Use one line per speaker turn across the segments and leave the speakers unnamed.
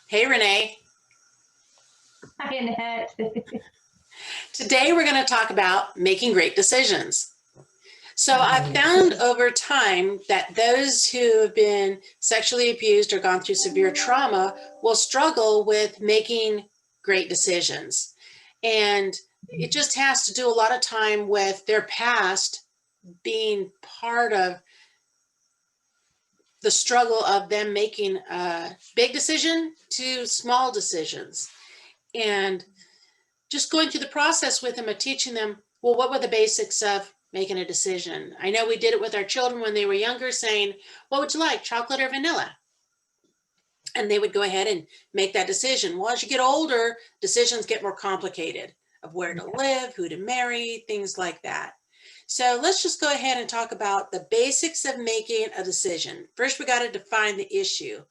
Hey, Renee.
Hi, Annette.
Today we're going to talk about making great decisions. So I've
Yeah.
found over time that those who have been sexually abused or gone through severe trauma will struggle with making great decisions. And it just has to do a lot of time with their past being part of the struggle of them making a big decision to small decisions. And just going through the process with them of teaching them, well, what were the basics of making a decision? I know we did it with our children when they were younger, saying, what would you like, chocolate or vanilla? And they would go ahead and make that decision. Well, as you get older, decisions get more complicated of where to live, who to marry, things like that. So let's just go ahead and talk about the basics of making a decision. First, we got to define the issue.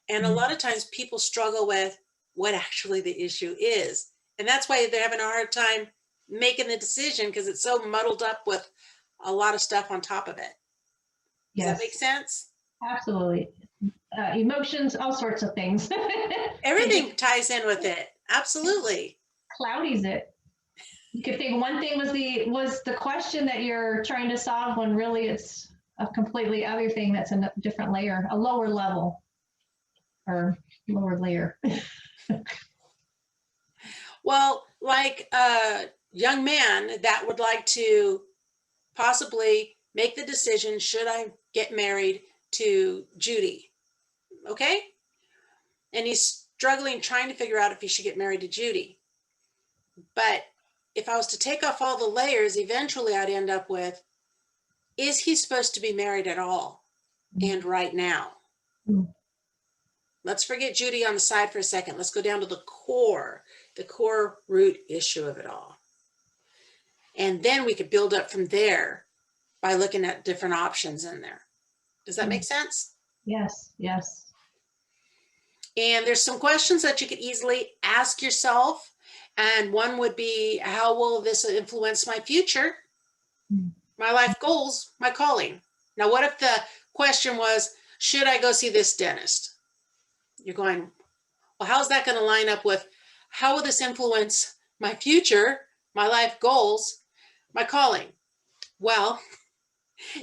And a lot of times people struggle with what actually the issue is. And that's why they're having a hard time making the decision because it's so muddled up with a lot of stuff on top of it. Does that make
Yes,
sense?
absolutely. Emotions, all sorts of things. It just
Everything ties in with it. Absolutely.
cloudies it. You could think one thing was the question that you're trying to solve when really it's a completely other thing that's a different layer, a lower level or lower layer.
Well, like a young man that would like to possibly make the decision, should I get married to Judy? Okay. And he's struggling, trying to figure out if he should get married to Judy. But if I was to take off all the layers, eventually I'd end up with, is he supposed to be married at all? And right now? Let's forget Judy on the side for a second. Let's go down to the core root issue of it all. And then we could build up from there by looking at different options in there. Does that make sense?
Yes, yes.
And there's some questions that you could easily ask yourself. And one would be, how will this influence my future, my life goals, my calling? Now, what if the question was, should I go see this dentist? You're going, well, how's that going to line up with how will this influence my future, my life goals, my calling? Well,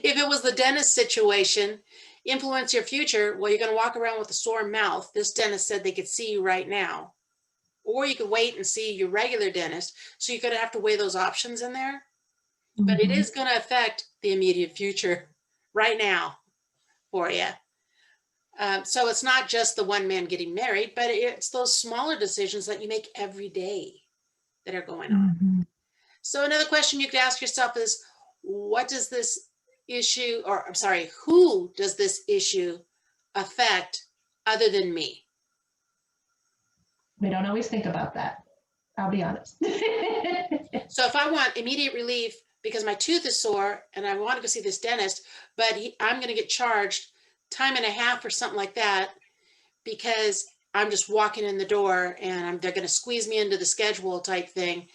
if it was the dentist situation, influence your future, well, you're going to walk around with a sore mouth. This dentist said they could see you right now. Or you could wait and see your regular dentist. So you're going to have to weigh those options in there. But it is going to affect the immediate future right now for you. So it's not just the one man getting married, but it's those smaller decisions that you make every day that are going on. So another question you could ask yourself is, what does this issue, or I'm sorry, who does this issue affect other than me?
We don't always think about that. I'll be honest.
So if I want immediate relief because my tooth is sore and I want to go see this dentist, but I'm going to get charged time and a half or something like that because I'm just walking in the door and they're going to squeeze me into the schedule type thing.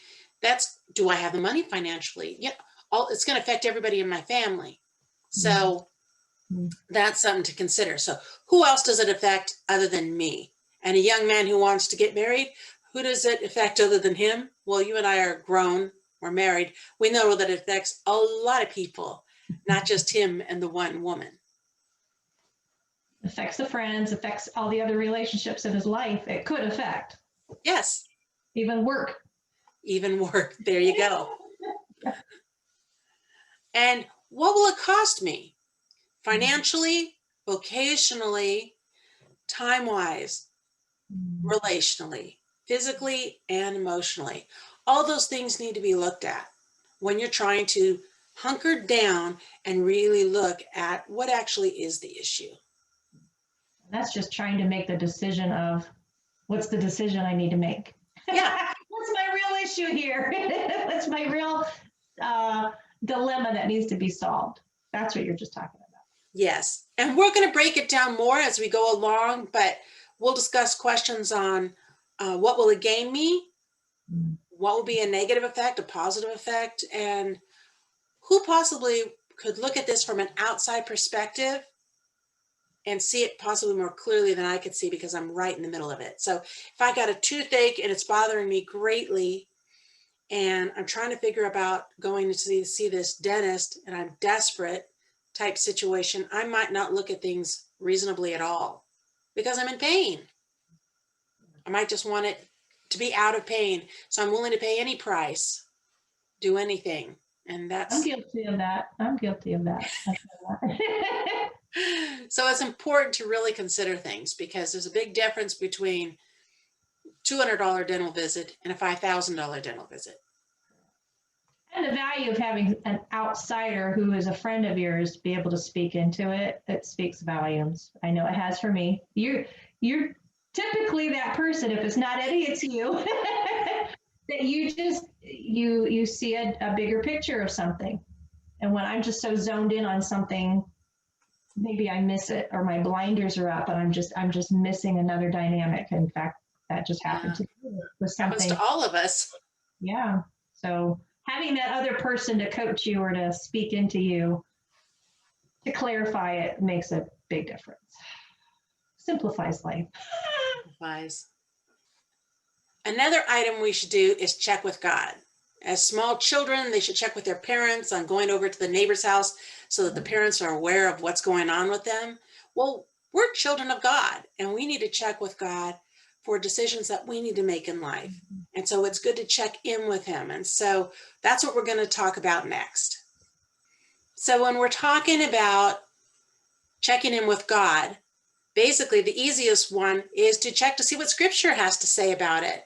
Do I have the money financially? Yeah, it's going to affect everybody in my family. So that's something to consider. So who else does it affect other than me? And a young man who wants to get married, who does it affect other than him? Well, you and I are grown, we're married. We know that it affects a lot of people, not just him and the one woman.
Affects the friends, affects all the other relationships in his life. It could affect.
Yes.
Even work.
Even work. There you go. And what will it cost me? Financially, vocationally, time-wise, relationally, physically, and emotionally. All those things need to be looked at when you're trying to hunker down and really look at what actually is the issue.
That's just trying to make the decision of what's the decision I need to make.
Yeah.
What's my real issue here? What's my real dilemma that needs to be solved? That's what you're just talking about.
Yes. And we're going to break it down more as we go along, but we'll discuss questions on what will it gain me? What will be a negative effect, a positive effect, and who possibly could look at this from an outside perspective and see it possibly more clearly than I could see because I'm right in the middle of it. So if I got a toothache and it's bothering me greatly, and I'm trying to figure about going to see this dentist, and I'm desperate type situation, I might not look at things reasonably at all because I'm in pain. I might just want it to be out of pain. So I'm willing to pay any price, do anything. And
I'm
that's,
guilty of that. I'm guilty of that.
so it's important to really consider things because there's a big difference between $200 dental visit and a $5,000 dental visit.
And the value of having an outsider who is a friend of yours be able to speak into it, it speaks volumes. I know it has for me. You're typically that person. If it's not Eddie, it's you. That you see a bigger picture of something. And when I'm just so zoned in on something, maybe I miss it or my blinders are up and I'm just missing another dynamic. In fact, that just happened to me with
Happens
something.
to all of us.
Yeah. So having that other person to coach you or to speak into you to clarify it makes a big difference. Simplifies life.
Simplifies. Another item we should do is check with God. As small children, they should check with their parents on going over to the neighbor's house so that the parents are aware of what's going on with them. Well, we're children of God, and we need to check with God for decisions that we need to make in life. And so it's good to check in with him. And so that's what we're going to talk about next. So when we're talking about checking in with God, basically the easiest one is to check to see what scripture has to say about it.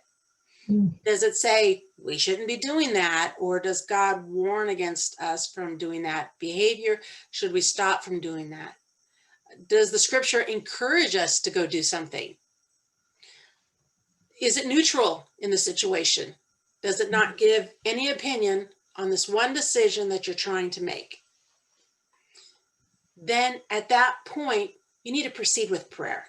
Does it say we shouldn't be doing that? Or does God warn against us from doing that behavior? Should we stop from doing that? Does the scripture encourage us to go do something? Is it neutral in the situation? Does it not give any opinion on this one decision that you're trying to make? Then at that point, you need to proceed with prayer.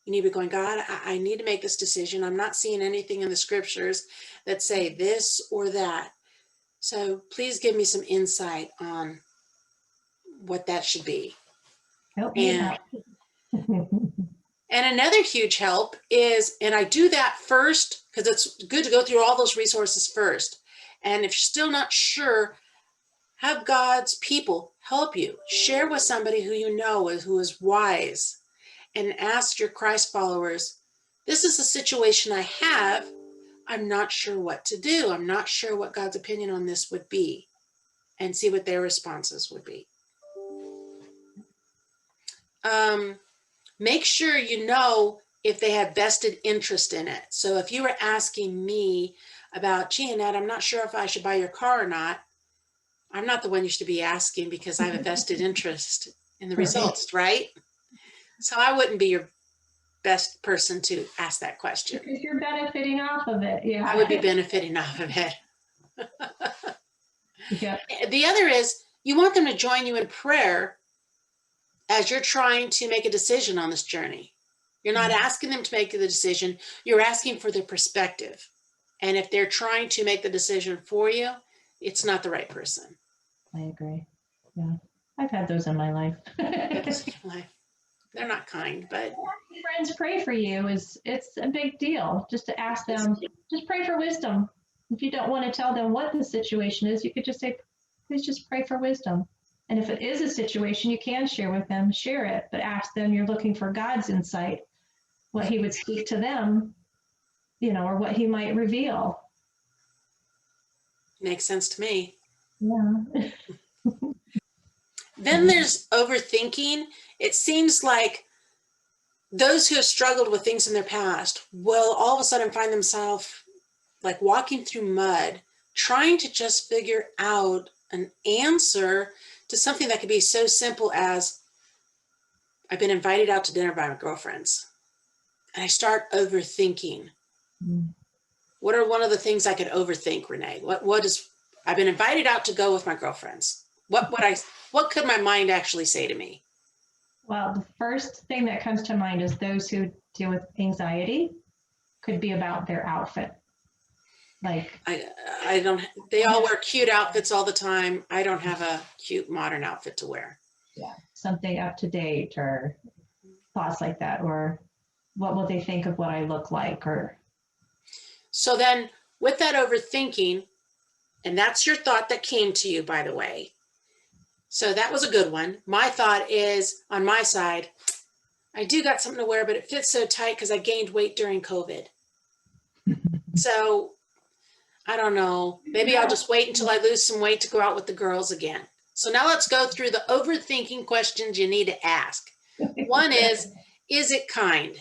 You need to be going, God, I need to make this decision. I'm not seeing anything in the scriptures that say this or that. So please give me some insight on what that should be.
Help me out.
And another huge help is, and I do that first because it's good to go through all those resources first. And if you're still not sure, have God's people help you. Share with somebody who you know who is wise, and ask your Christ followers, this is a situation I have. I'm not sure what to do. I'm not sure what God's opinion on this would be, and see what their responses would be. Make sure you know if they have vested interest in it. So if you were asking me about, gee, Annette, I'm not sure if I should buy your car or not, I'm not the one you should be asking because I have a vested interest in the results, right? So I wouldn't be your best person to ask that question.
Because you're benefiting off of it. Yeah.
I would be benefiting off of it.
Yeah.
The other is you want them to join you in prayer as you're trying to make a decision on this journey. You're not asking them to make the decision. You're asking for their perspective. And if they're trying to make the decision for you, it's not the right person.
I agree. Yeah. I've had those in my life.
They're not kind, but
friends pray for you it's a big deal just to ask them, just pray for wisdom. If you don't want to tell them what the situation is, you could just say, please just pray for wisdom. And if it is a situation you can share with them, share it, but ask them, you're looking for God's insight, what he would speak to them, or what he might reveal.
Makes sense to me.
Yeah.
Then there's overthinking. It seems like those who have struggled with things in their past will all of a sudden find themselves like walking through mud, trying to just figure out an answer to something that could be so simple as, I've been invited out to dinner by my girlfriends, and I start overthinking. What are one of the things I could overthink, Renee? What is, I've been invited out to go with my girlfriends. What could my mind actually say to me?
Well, the first thing that comes to mind is those who deal with anxiety could be about their outfit. Like
I don't, they all wear cute outfits all the time. I don't have a cute modern outfit to wear.
Yeah, something up to date or thoughts like that, or what will they think of what I look like, or
So then with that overthinking, and that's your thought that came to you, by the way. So that was a good one. My thought is on my side, I do got something to wear, but it fits so tight because I gained weight during COVID. So I don't know. Maybe I'll just wait until I lose some weight to go out with the girls again. So now let's go through the overthinking questions you need to ask. One is it kind?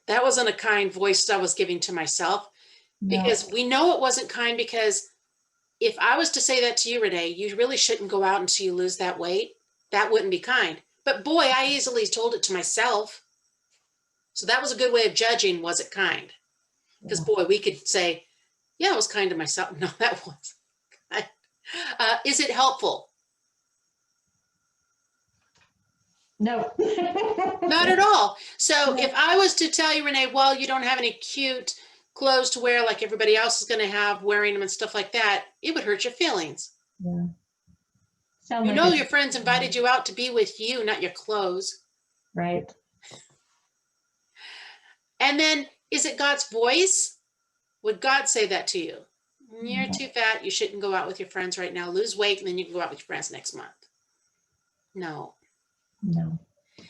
That wasn't a kind voice I was giving to myself, because we know it wasn't kind, because if I was to say that to you, Renee, you really shouldn't go out until you lose that weight, that wouldn't be kind. But boy, I easily told it to myself. So that was a good way of judging, was it kind? Because boy, we could say, yeah, it was kind to myself. No, that wasn't kind. Is it helpful?
no.
Not at all. So if I was to tell you, Renee, well, you don't have any cute clothes to wear like everybody else is going to have, wearing them and stuff like that, it would hurt your feelings.
Yeah.
You know, your friends invited you out to be with you, not your clothes.
Right.
And then, is it God's voice? Would God say that to you? You're too fat. You shouldn't go out with your friends right now. Lose weight, and then you can go out with your friends next month. No.
No.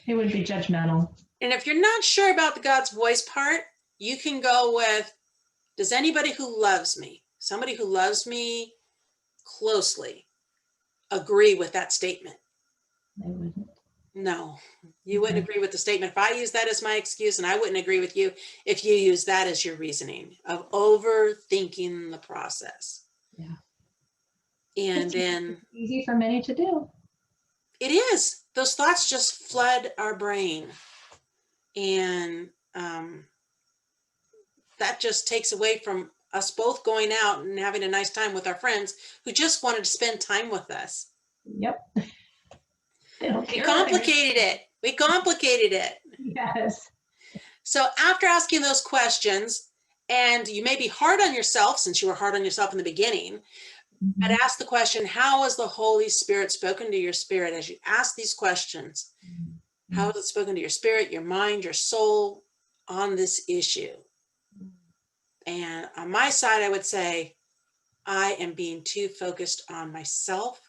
It would be judgmental.
And if you're not sure about the God's voice part, you can go with, does anybody who loves me, somebody who loves me closely, agree with that statement?
I wouldn't.
No, you wouldn't agree with the statement. If I use that as my excuse, and I wouldn't agree with you if you use that as your reasoning of overthinking the process.
Yeah.
And then
easy for many to do.
it is. Those thoughts just flood our brain. And that just takes away from us both going out and having a nice time with our friends who just wanted to spend time with us.
Yep.
We complicated it. We complicated it.
Yes.
So after asking those questions, and you may be hard on yourself, since you were hard on yourself in the beginning, but ask the question, how has the Holy Spirit spoken to your spirit as you ask these questions? How has it spoken to your spirit, your mind, your soul on this issue? And on my side, I would say, I am being too focused on myself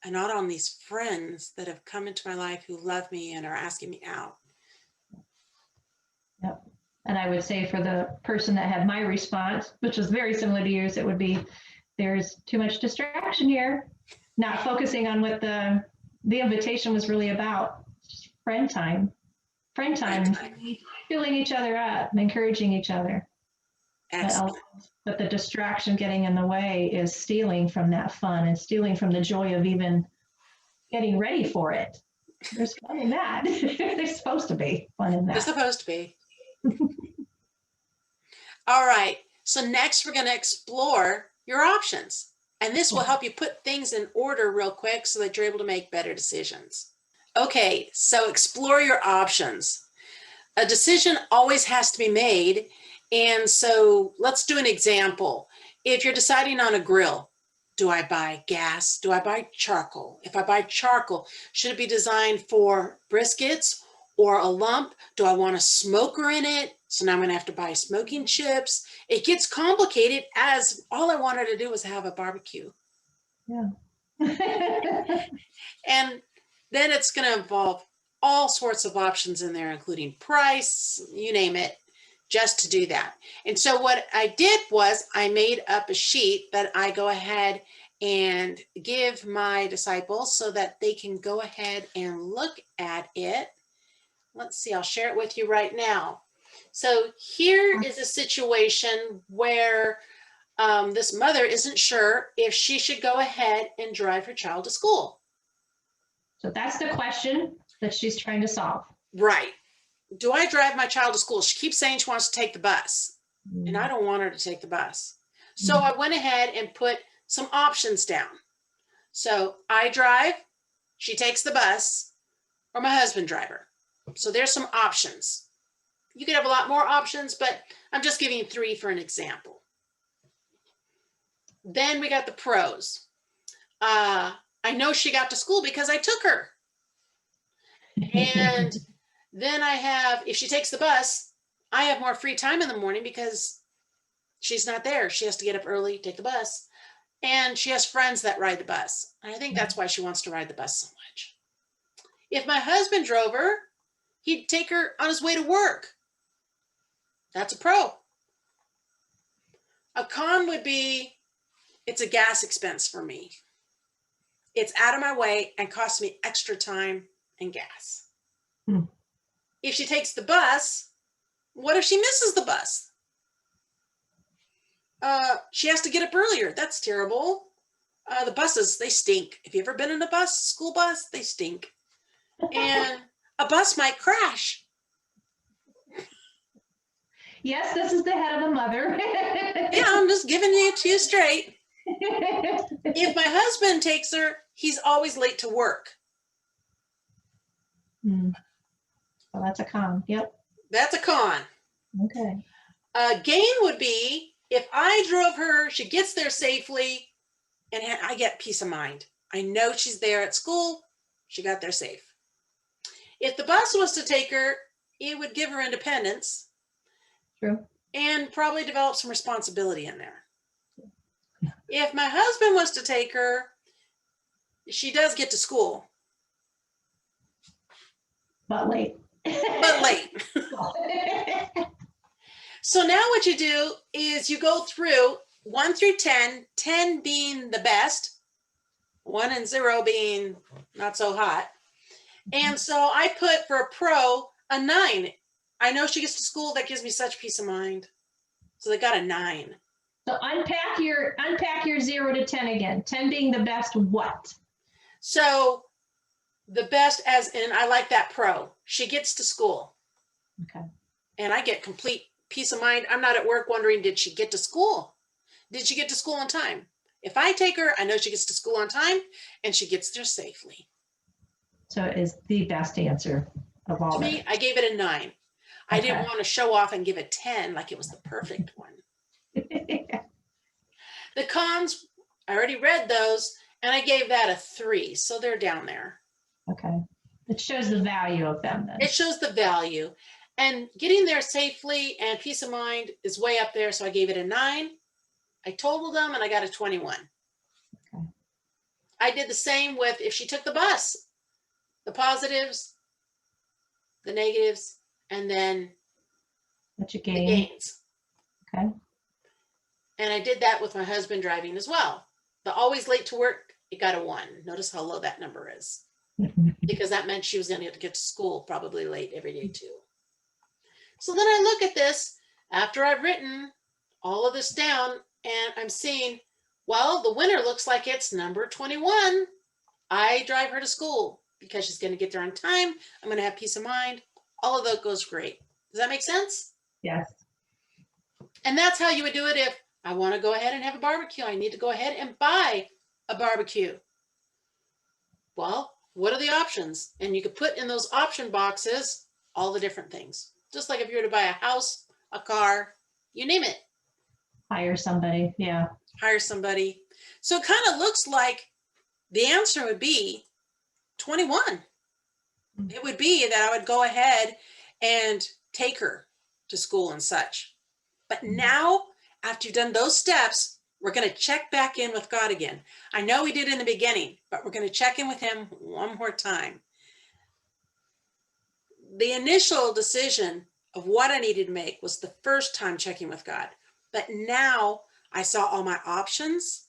and not on these friends that have come into my life who love me and are asking me out.
Yep. And I would say for the person that had my response, which was very similar to yours, it would be, there's too much distraction here, not focusing on what the invitation was really about. Just friend time, filling each other up, encouraging each other. But the distraction getting in the way is stealing from that fun and stealing from the joy of even getting ready for it. There's fun in that. There's supposed to be fun in that.
There's supposed to be. All right. So next we're going to explore your options. And this will help you put things in order real quick so that you're able to make better decisions. Okay, so explore your options. A decision always has to be made. And so let's do an example. If you're deciding on a grill, do I buy gas? Do I buy charcoal? If I buy charcoal, should it be designed for briskets or a lump? Do I want a smoker in it? So now I'm going to have to buy smoking chips. It gets complicated, as all I wanted to do was have a barbecue.
Yeah.
And then it's going to involve all sorts of options in there, including price, you name it, just to do that. And so what I did was I made up a sheet that I go ahead and give my disciples so that they can go ahead and look at it. Let's see, I'll share it with you right now. So here is a situation where this mother isn't sure if she should go ahead and drive her child to school.
So that's the question that she's trying to solve.
Right. Do I drive my child to school? She keeps saying she wants to take the bus, and I don't want her to take the bus. So I went ahead and put some options down. So I drive, she takes the bus, or my husband drive her. So there's some options. You could have a lot more options, but I'm just giving you 3 for an example. Then we got the pros. I know she got to school because I took her. And then I have, if she takes the bus, I have more free time in the morning because she's not there. She has to get up early, take the bus. And she has friends that ride the bus. And I think that's why she wants to ride the bus so much. If my husband drove her, he'd take her on his way to work. That's a pro. A con would be it's a gas expense for me. It's out of my way and costs me extra time and gas. If she takes the bus, what if she misses the bus? She has to get up earlier. That's terrible. The buses, they stink. Have you ever been in a bus, school bus? They stink. And a bus might crash.
Yes, this is the head of a mother.
Yeah, I'm just giving it to you straight. If my husband takes her, he's always late to work.
Well, that's a con. Yep.
That's a con.
Okay.
A gain would be if I drove her, she gets there safely, and I get peace of mind. I know she's there at school. She got there safe. If the bus was to take her, it would give her independence.
True.
And probably develop some responsibility in there. If my husband was to take her, she does get to school.
But late.
But late. So now what you do is you go through 1 through 10, 10 being the best, 1 and 0 being not so hot. And so I put for a pro a 9. I know she gets to school. That gives me such peace of mind. So they got a 9.
So unpack your 0 to 10 again. 10 being the best what?
So the best as in, I like that pro. She gets to school.
Okay.
And I get complete peace of mind. I'm not at work wondering, did she get to school? Did she get to school on time? If I take her, I know she gets to school on time and she gets there safely.
So it is the best answer of all.
To me, I gave it a 9. I didn't want to show off and give it 10 like it was the perfect one. The cons, I already read those, and I gave that a 3. So they're down there.
Okay. It shows the value of them then.
It shows the value. And getting there safely and peace of mind is way up there. So I gave it a 9. I totaled them and I got a 21.
Okay.
I did the same with if she took the bus, the positives, the negatives, and then
What you
the
gain.
gains.
Okay.
And I did that with my husband driving as well. The always late to work, it got a 1. Notice how low that number is. Because that meant she was going to have to get to school probably late every day too. So then I look at this after I've written all of this down and I'm seeing, well, the winner looks like it's number 21. I drive her to school because she's going to get there on time. I'm going to have peace of mind. All of that goes great. Does that make sense?
Yes.
And that's how you would do it if I want to go ahead and have a barbecue. I need to go ahead and buy a barbecue. Well, what are the options? And you could put in those option boxes all the different things. Just like if you were to buy a house, a car, you name it.
Hire somebody. Yeah.
Hire somebody. So it kind of looks like the answer would be 21. It would be that I would go ahead and take her to school and such. But now, after you've done those steps, we're going to check back in with God again. I know we did in the beginning, but we're going to check in with him one more time. The initial decision of what I needed to make was the first time checking with God. But now I saw all my options.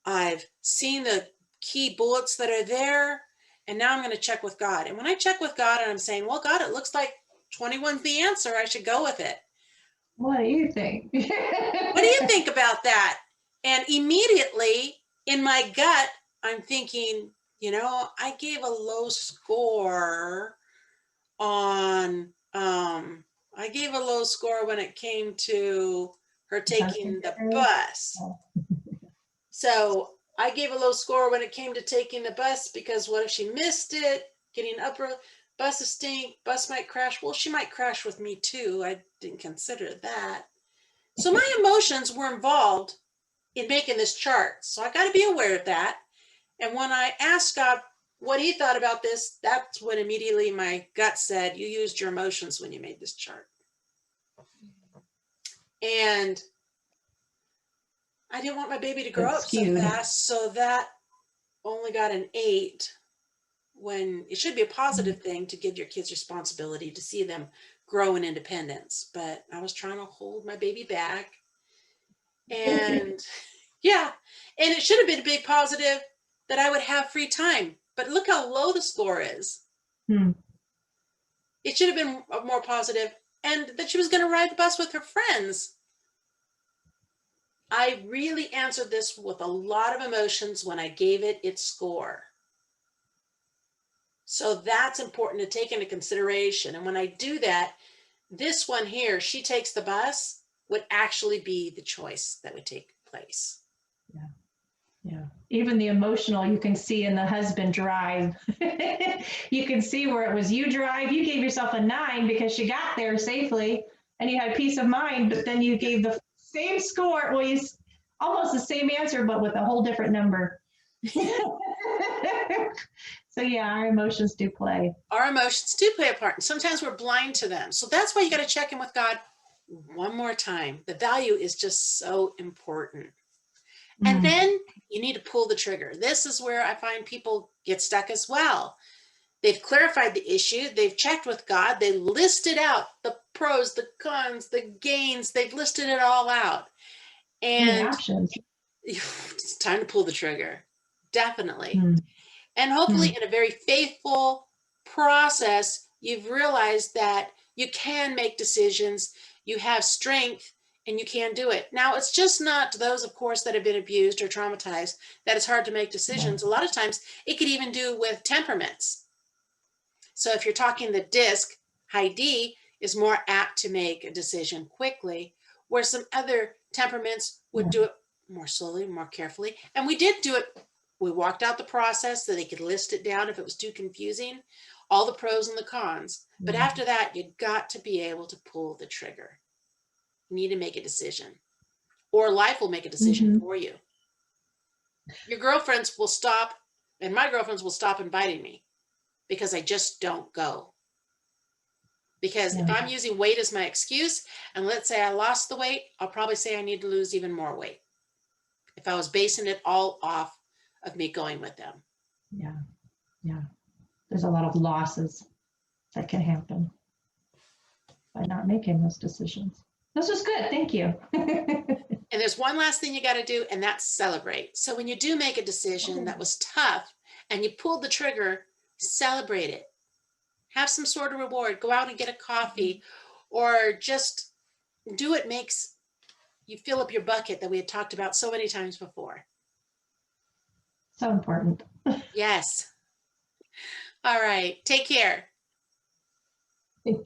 I've seen the key bullets that are there. And now I'm going to check with God. And when I check with God and I'm saying, well, God, it looks like 21's the answer. I should go with it.
What do you think?
What do you think about that? And immediately in my gut, I'm thinking, I gave a low score on, when it came to her taking the bus. So I gave a low score when it came to taking the bus because what if she missed it? Getting up early, buses stink, bus might crash. Well, she might crash with me too. I didn't consider that. So my emotions were involved in making this chart. So I got to be aware of that. And when I asked God, what he thought about this, that's when immediately my gut said, you used your emotions when you made this chart. And I didn't want my baby to grow
It's
up so
skewed.
fast. So that only got an 8, when it should be a positive thing to give your kids responsibility, to see them grow in independence. But I was trying to hold my baby back. And yeah, and it should have been a big positive that I would have free time. But look how low the score is.
Hmm.
It should have been more positive, and that she was going to ride the bus with her friends. I really answered this with a lot of emotions when I gave it its score. So that's important to take into consideration. And when I do that, this one here, she takes the bus, would actually be the choice that would take place.
Yeah. Yeah. Even the emotional you can see in the husband drive. You can see where it was you drive. You gave yourself a 9 because you got there safely and you had peace of mind, but then you gave the same score. Well, you almost the same answer, but with a whole different number. So yeah, our emotions do play.
Our emotions do play a part, and sometimes we're blind to them. So that's why you got to check in with God one more time. The value is just so important. And then you need to pull the trigger. This is where I find people get stuck as well. They've clarified the issue. They've checked with God. They listed out the pros, the cons, the gains. They've listed it all out.
The
And
options.
it's time to pull the trigger. Definitely.
Hmm.
And hopefully in a very faithful process, you've realized that you can make decisions, you have strength, and you can do it. Now, it's just not those, of course, that have been abused or traumatized that it's hard to make
Yeah.
decisions. A lot of times it could even do with temperaments. So if you're talking the disc, high D is more apt to make a decision quickly, where some other temperaments would
Yeah.
do it more slowly, more carefully. And we did do it. We walked out the process so they could list it down if it was too confusing, all the pros and the cons. But
Yeah.
after that, you got to be able to pull the trigger. You need to make a decision, or life will make a decision for you. Your girlfriends will stop, and my girlfriends will stop inviting me because I just don't go. Because if
Yeah.
I'm using weight as my excuse, and let's say I lost the weight, I'll probably say I need to lose even more weight if I was basing it all off of me going with them.
Yeah. Yeah. There's a lot of losses that can happen by not making those decisions. This was good. Thank you.
And there's one last thing you got to do, and that's celebrate. So when you do make a decision that was tough and you pulled the trigger, celebrate it. Have some sort of reward. Go out and get a coffee, or just do what makes you fill up your bucket that we had talked about so many times before.
So important.
Yes. All right. Take care.